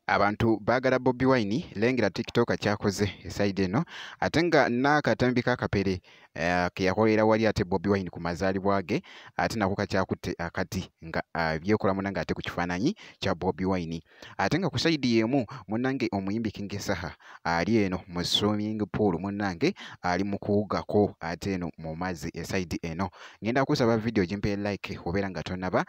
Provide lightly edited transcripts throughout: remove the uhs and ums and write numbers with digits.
Abantu baagala Bobi Wine lengera TikTok kyakoze eside eno ate nga n'akatambi kakapere ke yakolera wali ate Bobi Wine ku mazaalibwa ge ate nako kakyakutte akati nga byekola munange ate ku kifaananyi kya Bobi Wine ate nga ku side y'emu munange omuyimbi King Saha ali eno mu swimming pool munange ali mu kuwugako ate eno mu mazzi eside eno. Ngenda kusaba video gimpe like obeera nga tonaba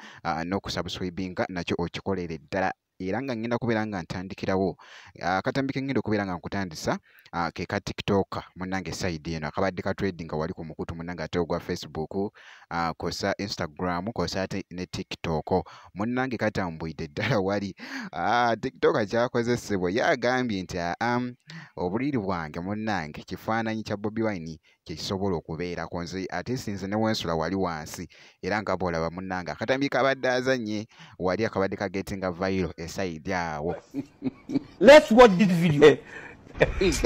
n'okusubscribinga nakyo okikolere ddala. Era nga ngenda kubeera nga ntandikirawo akatambi ke ngenda okubeera nga nkutandisa ke ka TikTok munange side eno akabadde ka trading nga wali ku mukutu munange ate ogwa Facebook kosa Instagram kosa ate ne TikTok munange katambwidde ddala wali TikTok kyakozesebwa yagambye nti obuliri bwange munange kifaananyi kya Bobi Wine kisobola okubeerako nze ate sinze ne wensula wali wansi era nga bw'olaba munange akatambi kabadde azanye wali akabadde kagetinga viral eside awo. Let's watch this video. Look at this.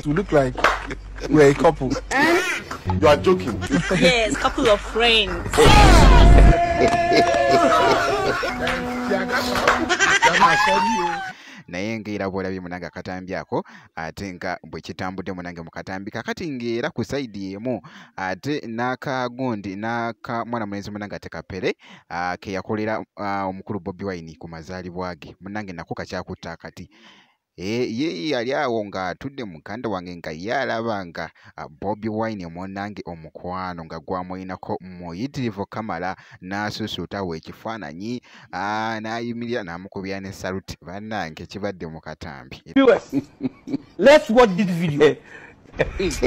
We look like we're a couple. You are joking. Yes, couple of friends. Naye ng'era bw'olabye munange akatambi ako ate nga bwe kitambudde munange mu katambi kakati ng'era ku sayidi emu ate n'akagundi n'akamwana mulenzi munange ate kapere ke yakolera omukulu Bobi Wine ku mazaalibwa ge munange nako kakyakutta akati. Ye yali awo ng'atudde mukanda wange nga ye alaba nga Bobi Wine munange omukwano nga gwamuyinako muyitirivu Kamala n'asusuuta ekifaananyi n'ayimirira n'amukubira ne saluti bannange kibadde mu katambi. Let's watch this video. Look at this.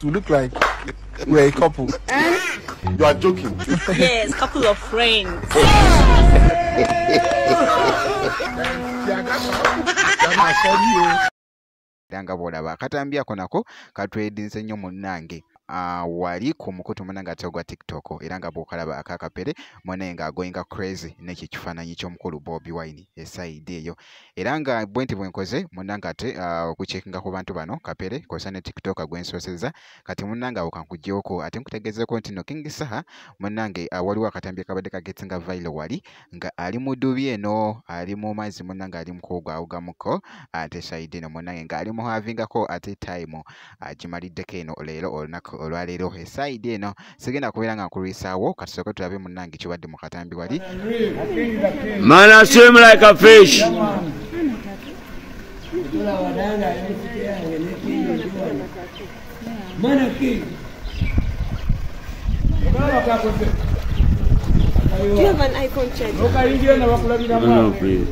We look like we're a couple. You are joking. Yes, couple of friends. Danga bw'olaba akatambi ako nako katwedinze nnyo munnange wali ku mukutu munange ate ogwa TikTok era nga bw'okalaba akakapere munange ng'agoyinga crazy n'ekyo kifaananyi ky'omukulu Bobi Wine esayidi eyo era nga bwe nti bwe nkoze munange ate okucekinga ku bantu bano kapere kosa ne TikTok gwensoosezza kati munange awo kankuggyeko ate nkutegezeeko nti no King Saha munange waliwo akatambi akabadde kagetinga viral wali nga ali mu ddubi eno ali mu mazzi munange ali mu kuwugaawugamuko ate sayidi eno munange ng'ali mu havingako ate time gimaliddeko eno leero olunaku olwaleero esayidi eno sigenda kubeera nga nkulwisaawo katusooke tulabe munnange kibadde mu katambi wali. Man, I swim like a fish. Do you have an iPhone charger? No, please.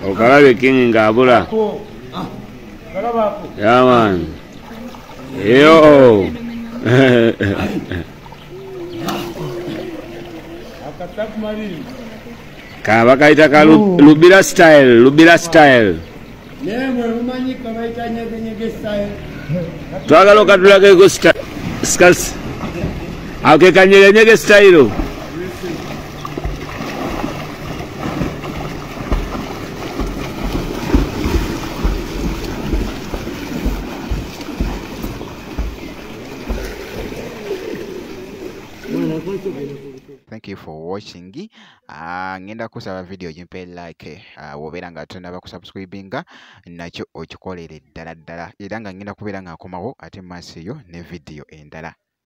Okalabe King ngabula. Yeah, man. Yo. Kaba kaita ka Lubira style, Lubira style. Twagala okatulage go style. Skas. Ake kanyege style. Thank you for watching. Ngenda kusaba video gimpe like wobeera nga tonaba kusubscribinga nakyo okikolere ddala ddala era nga ngenda kubeera nga nkomawo ate maaso eyo ne video endala.